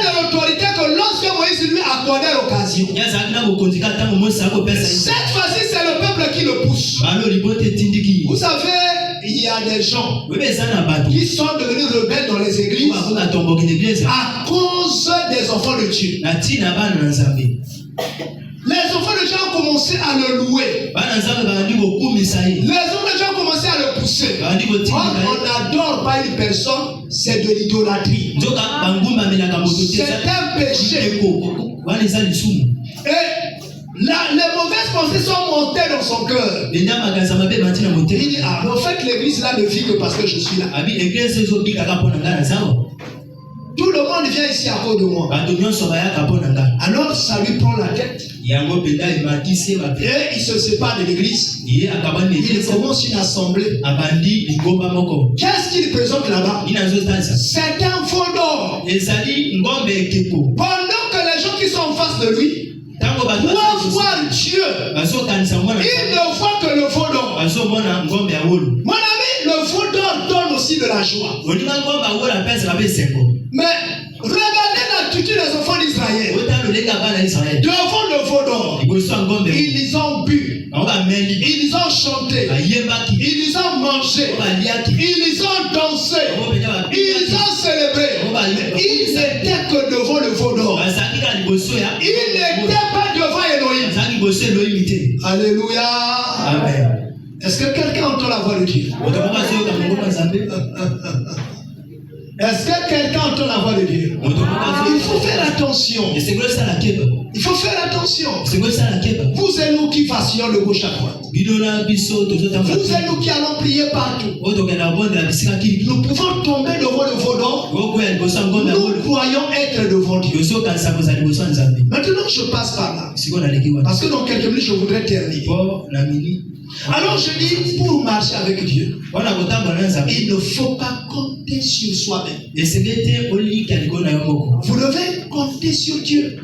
de l'autorité que lorsque Moïse lui accordait l'occasion. Cette fois-ci, c'est le peuple qui le pousse. Vous savez, il y a des gens qui sont devenus rebelles dans les églises à cause des enfants de Dieu. Les enfants de Dieu ont commencé à le louer. Les enfants de Dieu ont commencé à le pousser. On n'adore pas une personne, c'est de l'idolâtrie. C'est un péché. Et les mauvaises pensées sont montées dans son cœur. Il dit, en fait, l'église là ne vit que parce que je suis là. Tout le monde vient ici à cause de moi. Alors ça lui prend la tête. Et il se sépare de l'église. Il commence une assemblée. Qu'est-ce qu'il présente là-bas? C'est un faux d'or. Pendant que les gens qui sont en face de lui doivent voir Dieu, ils ne voient que le faux d'or. Mon ami, le faux d'or donne aussi de la joie. Mais regardez l'attitude des enfants d'Israël. Devant le faux d'or, ils ont bu, ils ont chanté, ils ont mangé, ils ont dansé, ils ont célébré. Ils n'étaient que devant le faux d'or. Ils n'étaient pas devant Elohim. Alléluia. Amen. Est-ce que quelqu'un entend la voix de Dieu? Est-ce que quelqu'un entend la voix de Dieu? Il faut faire attention. Il faut faire attention. Vous et nous qui fassions de gauche à droite. Vous et nous qui allons prier partout. Nous pouvons tomber devant le faux d'or. Nous croyons être devant Dieu. Maintenant, je passe par là. Parce que dans quelques minutes, je voudrais terminer. Alors je dis, pour marcher avec Dieu, il ne faut pas compter sur soi-même. Vous devez compter sur Dieu.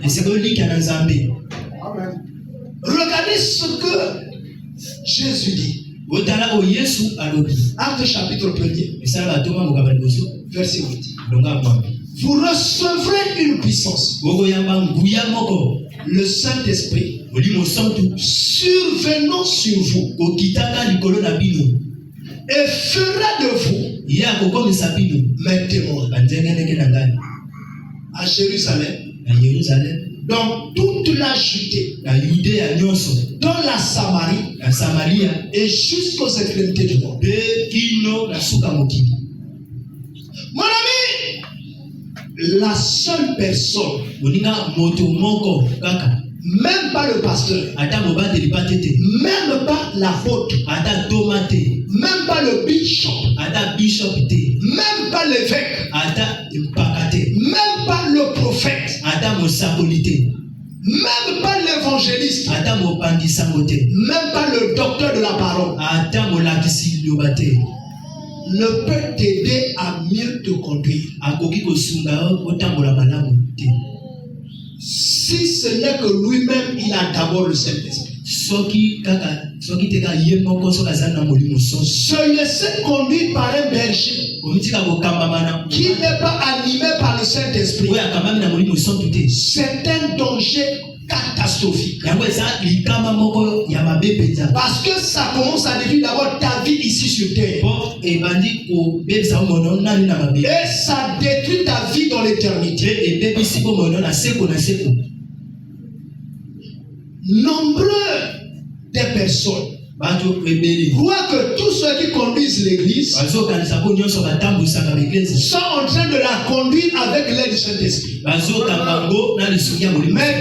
Regardez ce que Jésus dit. Acte chapitre 1er, verset 8. Vous recevrez une puissance. Le Saint-Esprit survenant sur vous et fera de vous mes témoins à Jérusalem, dans toute la Judée, dans la Samarie et jusqu'aux extrémités du monde. Mon ami, la seule personne, même pas le pasteur, même pas l'apôtre, même pas le bishop, même pas l'évêque, même pas le prophète, même pas l'évangéliste, même pas le docteur de la parole ne peut t'aider à mieux te conduire. Si ce n'est que lui-même, il a d'abord le Saint-Esprit. Se laisser conduire par un berger qui n'est pas animé par le Saint-Esprit, c'est un danger catastrophique. Parce que ça commence à détruire d'abord ta vie ici sur terre. Et ça détruit ta vie dans l'éternité. Nombreux des personnes voit que tous ceux qui conduisent l'église sont en train de la conduire avec l'aide du Saint-Esprit. Mais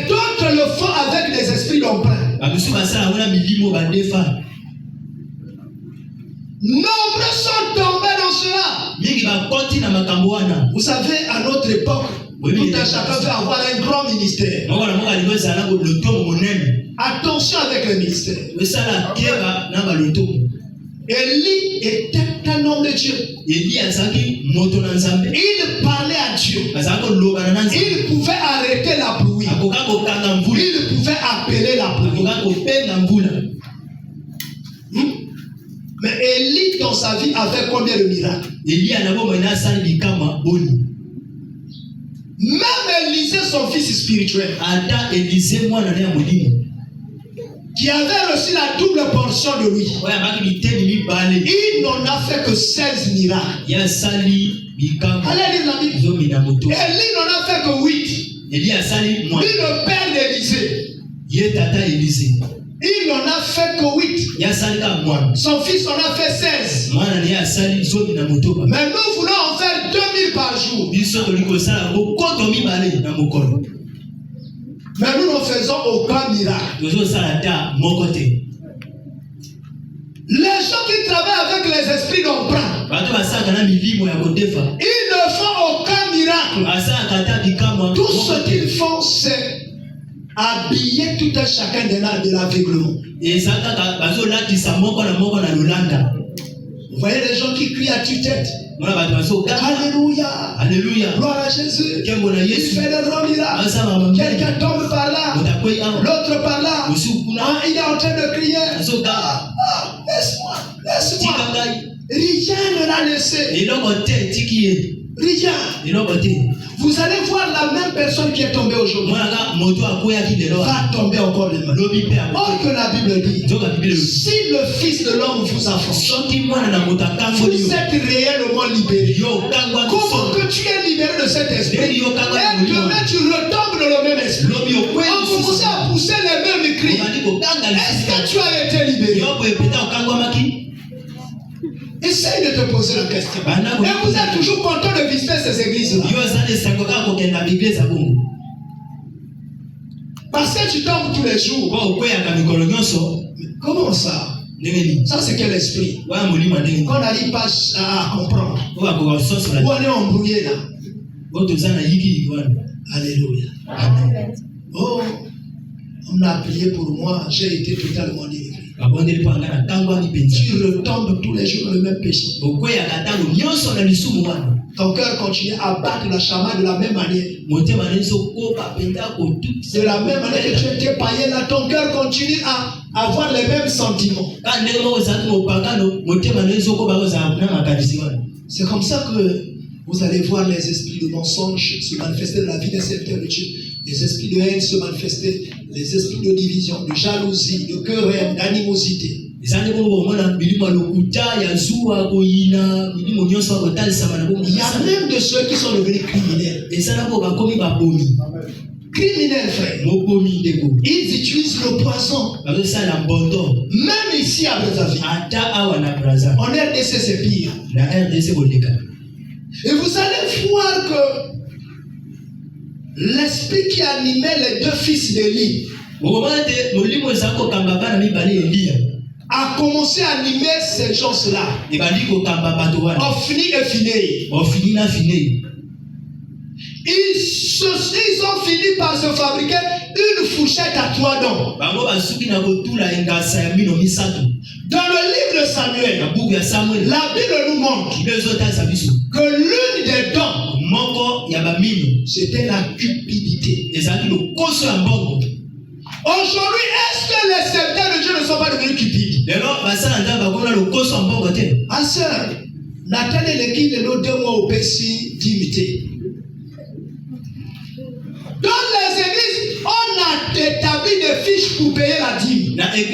d'autres le font avec des esprits d'emprunt. Nombreux sont tombés dans cela. Vous savez, à notre époque, tout un chacun veut avoir un grand ministère. Attention avec le ministère. Élie était un homme de Dieu. Il parlait à Dieu. Il pouvait arrêter la pluie. Il pouvait appeler la pluie. Mais Élie dans sa vie avait combien de miracles? Même Élisée, son fils spirituel, qui avait reçu la double portion de lui, il n'en a fait que 16 miracles. Allez lire la Bible. Élie n'en a fait que 8. Lui, le père d'Élisée, il n'en a fait que 8. Son fils en a fait 16. Mais nous voulons en faire 2000 par jour. Mais nous ne faisons aucun miracle. Les gens qui travaillent avec les esprits d'emprunt, ils ne font aucun miracle. Tout ce qu'ils font, c'est habiller tout un chacun de l'aveuglement. Vous voyez les gens qui crient à tue-tête. Alléluia. Alléluia. Gloire à Jésus. Il fait de grands miracles. Quelqu'un tombe par là. L'autre par là. Il est en train de crier. Laisse-moi. Laisse-moi. Rien ne l'a laissé. Rien. Vous allez voir la même personne qui est tombée aujourd'hui va tomber encore demain. Or que la Bible dit, si le Fils de l'homme vous affranchit, vous êtes réellement libéré. Comment que tu es libéré de cet esprit? Et demain tu retombes dans le même esprit. On commence à pousser les mêmes cris. Est-ce que tu as été libéré? Essaye de te poser la question. Et vous êtes toujours content de visiter ces églises-là. Parce que tu tombes tous les jours. Comment ça? Ça c'est quel esprit? Qu'on n'arrive pas à comprendre. Où on est embrouillé là. Alléluia. Amen. Oh, on a prié pour moi. J'ai été totalement délivré. Tu retombes tous les jours dans le même péché. Ton cœur continue à battre la chamade de la même manière. De la même manière que tu étais païen là, ton cœur continue à avoir les mêmes sentiments. C'est comme ça que vous allez voir les esprits de mensonge se manifester dans la vie des serviteurs de Dieu. Les esprits de haine se manifester, les esprits de division, de jalousie, de querelle, d'animosité. Il y a même de ceux qui sont devenus criminels. Criminels, frère. Ils utilisent le poison. Même ici à Brazzaville. En RDC, c'est pire. Et vous allez voir que l'esprit qui animait les deux fils d'Élie a commencé à animer ces gens-là. Ofni et Finéi. Ils ont fini par se fabriquer une fourchette à 3 dents. Dans le livre de Samuel, la Bible nous montre que l'une des dents, c'était la cupidité. Aujourd'hui, est-ce que les serviteurs de Dieu ne sont pas devenus cupides? Ah, sœur, Nathan et l'équipe de nos 2 mois au Pessi d'imiter. Dans les églises, on a établi des fiches pour payer la dîme. La dîme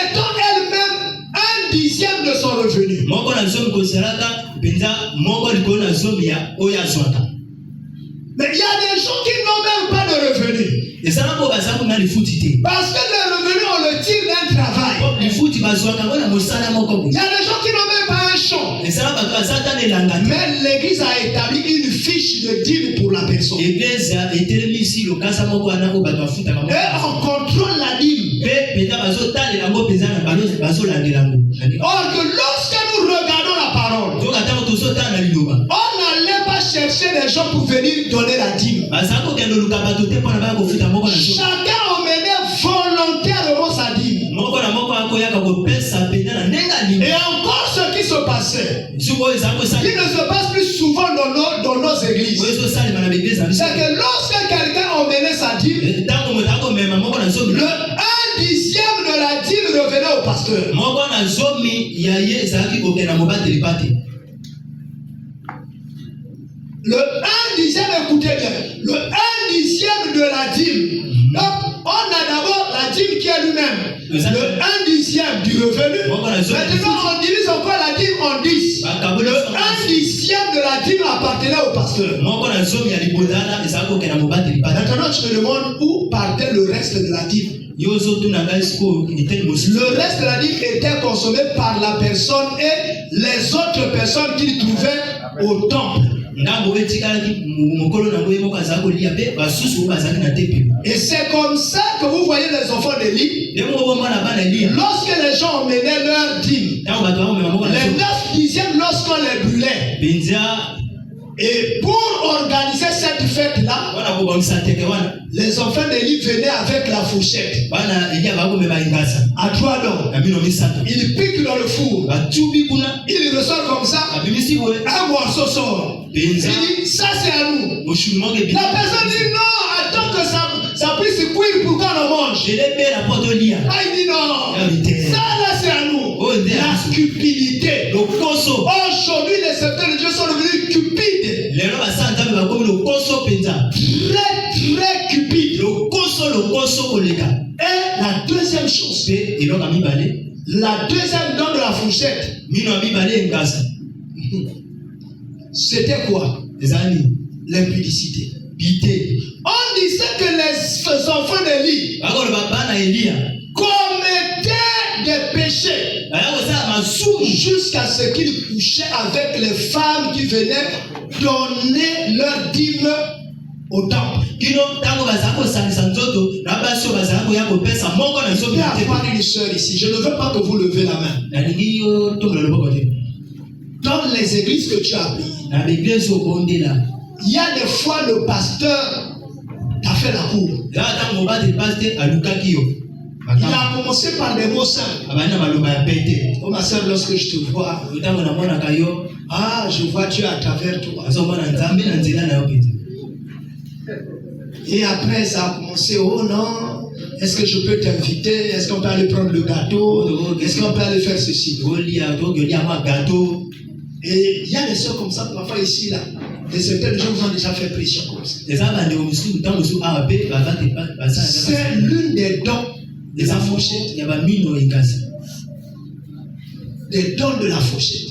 étant elle-même 1/10 de son revenu. Mais il y a des gens qui n'ont même pas de revenus. Parce que le revenu, on le tire d'un travail. Il y a des gens qui n'ont même pas un champ. Mais l'église a établi une fiche de dîme pour la personne. Et on contrôle la dîme. Or que lorsque nous regardons la parole, on n'allait pas chercher des gens pour venir donner la dîme. Chacun emmenait volontairement sa dîme. Et encore ce qui se passait, qui ne se passe plus souvent dans nos églises, c'est que lorsque quelqu'un emmenait sa dîme, le 1/10 de la dîme revenait au pasteur. Le 1/10, écoutez bien, le 1/10 de la dîme. Donc, on a d'abord la dîme qui est lui-même, le 1/10 du revenu. Maintenant, on divise encore la dîme en 10. Le 1/10 de la dîme appartenait au pasteur. Maintenant, tu me demandes où partait le reste de la dîme. Le reste de la dîme était consommé par la personne et les autres personnes qu'il trouvait au temple. Et c'est comme ça que vous voyez les enfants d'Élie. Lorsque les gens emmenaient leur dîme, les 9/10 lorsqu'on les brûlait, et pour organiser cette fête-là, les enfants d'Élie venaient avec la fourchette. À 3 dents. Ils piquent dans le four. Ils ressortent comme ça. Un morceau sort. Il dit, ça c'est à nous. La personne dit, non, attends que ça puisse cuire pour qu'on le mange. Ah, il dit, non, ça là c'est à nous. La cupidité. Aujourd'hui, les serviteurs de Dieu sont devenus cupides. Très, très cupides. Et la deuxième chose, la deuxième dent de la fourchette, c'était quoi? L'impudicité. On disait que les enfants d'Élie commettaient des péchés jusqu'à ce qu'ils couchaient avec les femmes qui venaient donner leur dîme au temple. Il y a une sœur ici. Je ne veux pas que vous levez la main. Dans les églises que tu as appris, il y a des fois le pasteur t'a fait la cour. Il a commencé par des mots simples. Oh ma soeur, lorsque je te vois, ah, je vois Dieu à travers toi. Et après, ça a commencé, oh non, est-ce que je peux t'inviter? Est-ce qu'on peut aller prendre le gâteau? Est-ce qu'on peut aller faire ceci? Et il y a des soeurs comme ça, parfois ici, là. Et certains gens vous ont déjà fait pression comme ça. C'est l'une des dons de la fourchette. Des dons de la fourchette.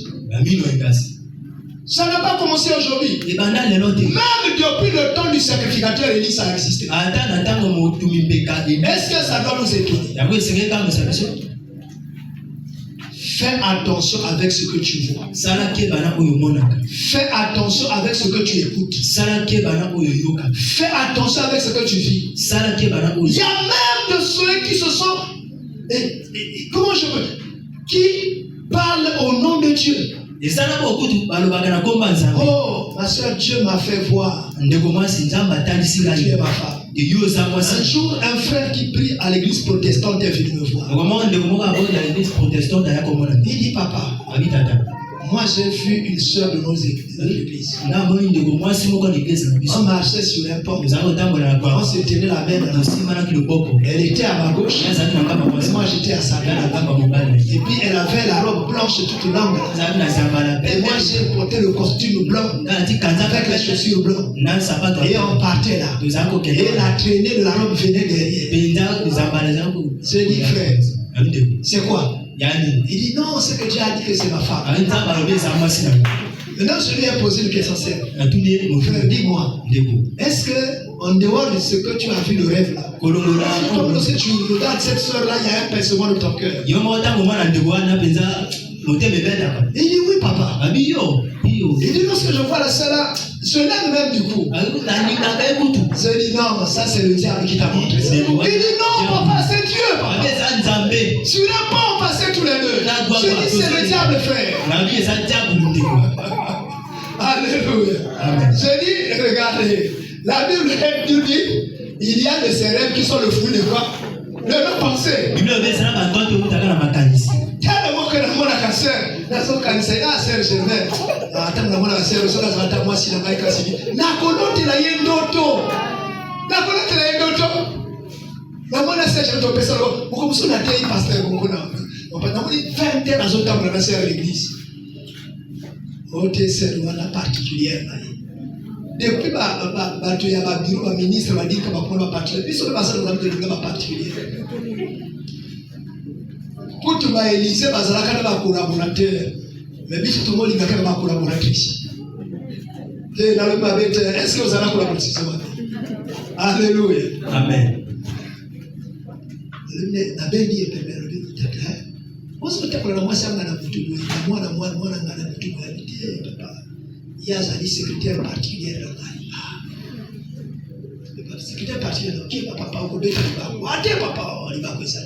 Ça n'a pas commencé aujourd'hui. Même depuis le temps du sacrificateur Élie, ça a existé. Est-ce que ça doit nous étonner? Fais attention avec ce que tu vois. Fais attention avec ce que tu écoutes. Fais attention avec ce que tu vis. Il y a même de ceux qui se sont... comment je peux... qui parlent au nom de Dieu. Oh, ma soeur, Dieu m'a fait voir. Tu es ma femme. Un jour, un frère qui prie à l'église protestante est venu me voir. Il dit, papa, moi j'ai vu une soeur de nos églises. On marchait sur un pont. On se tenait la main. Elle était à ma gauche. Et moi j'étais à sa droite. Et puis elle avait la robe blanche toute longue. Et moi j'ai porté le costume blanc avec les chaussures blancs. Et on partait là. Et la traînée de la robe venait derrière. J'ai dit, frère, c'est quoi? Il dit non, c'est que Dieu a dit que c'est ma femme. Maintenant, je lui ai posé une question simple. Frère, dis-moi, est-ce En dehors de ce que tu as vu, le rêve là. Comme lorsque tu regardes cette soeur-là, il y a un pincement de ton cœur. Il dit oui, papa. Il dit lorsque je vois la soeur là, je l'aime même du coup. Je dis non, ça c'est le diable qui t'a montré ça. Il dit non, papa, c'est Dieu, papa. Tu n'as pas passé tous les deux. Je dis c'est le diable, frère. Alléluia. Je dis, regardez, la Bible dit, il y a de ces rêves qui sont le fruit de quoi? De nos pensées. Tellement que dans mon cancer, dans son cancer, ah, c'est Germain. Attends, dans mon cancer, je suis dans moi si la maille casse. La colonne de la yendoto. La colonne de la yendoto. Dans mon cancer, je me ça. Pourquoi vous êtes un pasteur? On peut nous dire 20 ans dans un temps pour à l'église. Oh, t'es servant particulière. Depuis tu y a un bureau, un ministre va dire que ma première particulière. Puis sur le passage, on a dit ma particulière. Pour tout le Élysée, on a un collaborateur. Mais puis tout le monde, il y a un collaboratrice. Et dans le pavé, est-ce que vous avez un collaboratrice? Alléluia. Amen. La belle vie est permise. On se fait pour la moitié de la boutique. Moi, la boutique. Il y a un secrétaire particulier dans le secrétaire particulier qui est papa au côté de papa, on y va que ça.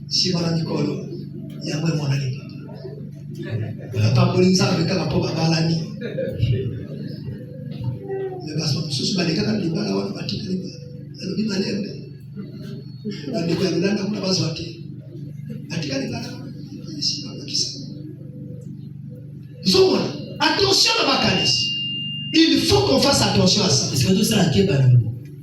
Si on a Nicolo, il y a moins mon ami papa. Papa pour une salle de cas pour papa l'année. Mais parce que sous les cas de bala on va tirer les balles. Alors il m'a l'air. On est bien là, on n'a pas besoin de. Atika les balles. Ici on a qui ça. Zoma. Attention à ma calice. Il faut qu'on fasse attention à ça.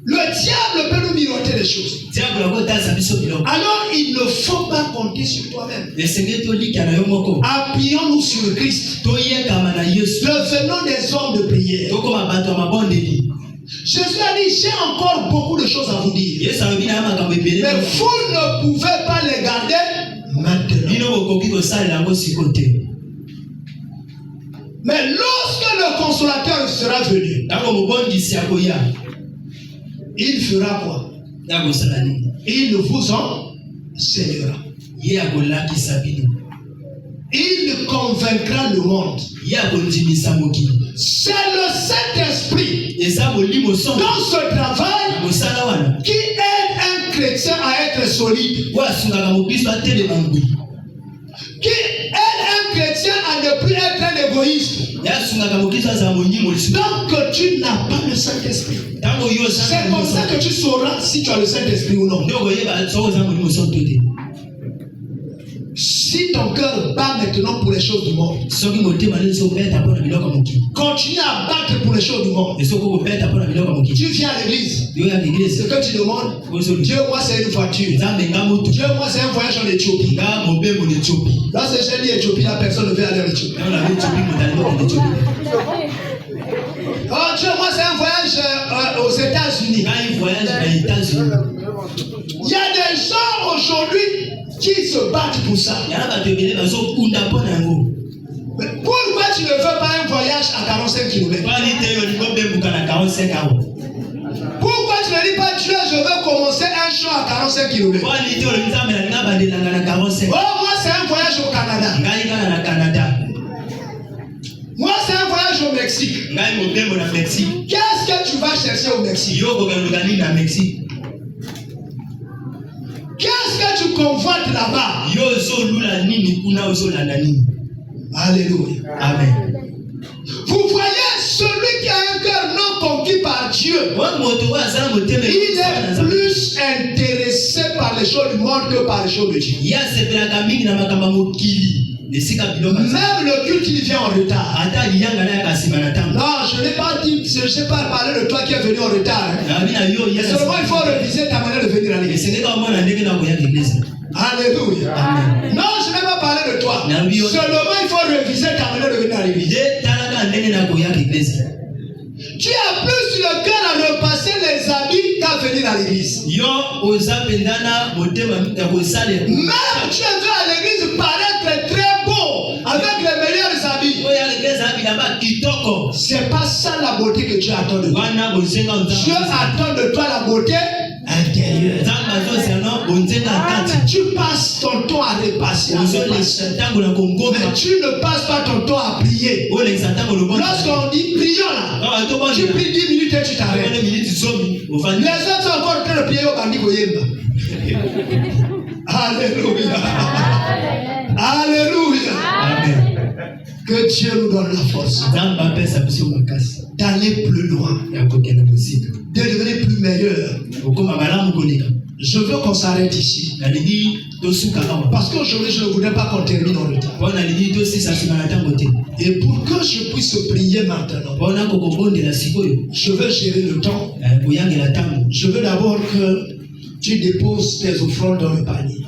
Le diable peut nous miroiter les choses. Alors il ne faut pas compter sur toi-même. Appuyons-nous sur le Christ. Devenons des hommes de prière. Jésus a dit, j'ai encore beaucoup de choses à vous dire. Mais vous ne pouvez pas les garder maintenant. Mais lorsque le consolateur sera venu, il fera quoi? Il vous enseignera. Il convaincra le monde. C'est le Saint-Esprit dans ce travail qui aide un chrétien à être solide. Qui aide un chrétien à ne plus être un égoïste. Donc tu n'as pas le Saint-Esprit. C'est comme ça que tu sauras si tu as le Saint-Esprit ou non. Si ton cœur bat maintenant pour les choses du monde, continue à battre pour les choses du monde. Tu viens à l'église. Ce que tu demandes, Dieu, moi c'est une voiture. Dieu, moi c'est un voyage en Éthiopie. Lorsque j'ai dit Éthiopie, la personne ne veut aller en Éthiopie. Oh Dieu, moi c'est un voyage aux États-Unis. Il y a des gens aujourd'hui qui se battent pour ça. Mais pourquoi tu ne veux pas un voyage à 45 km? Pourquoi tu ne dis pas Dieu, je veux commencer un show à 45 km? Oh, moi c'est un voyage au Canada. Moi c'est un voyage au Mexique. Qu'est-ce que tu vas chercher au Mexique? Qu'est-ce que tu convoites là-bas? Alléluia. Amen. Vous voyez, celui qui a un cœur non conquis par Dieu, il est plus intéressé par les choses du monde que par les choses de Dieu. Même le culte, il vient en retard. Non, je n'ai pas dit, je ne sais pas parler de toi qui est venu en retard. Seulement, il faut réviser ta manière de venir à l'église. Alléluia. Amen. Non, je n'ai pas parlé de toi. Seulement, il faut réviser ta manière de venir à l'église. Tu as plus le cœur à repasser les habits qu'à venir à l'église. Même tu es venu à l'église paraître très beau avec les meilleurs habits. C'est pas ça la beauté que Dieu attend de toi. Dieu attend de toi la beauté intérieure. Tu passes ton temps à repasser. Mais tu ne passes pas ton temps à prier. Lorsqu'on dit prions là, tu pries 10 minutes et tu t'arrêtes. Les autres sont encore en train de prier au Bandi Koyemba. Alléluia. Alléluia. Amen. Que Dieu nous donne la force d'aller plus loin, de devenir plus meilleur. Je veux qu'on s'arrête ici. Parce qu'aujourd'hui, je ne voudrais pas qu'on termine en retard. Et pour que je puisse prier maintenant, je veux gérer le temps. Je veux d'abord que tu déposes tes offrandes dans le panier.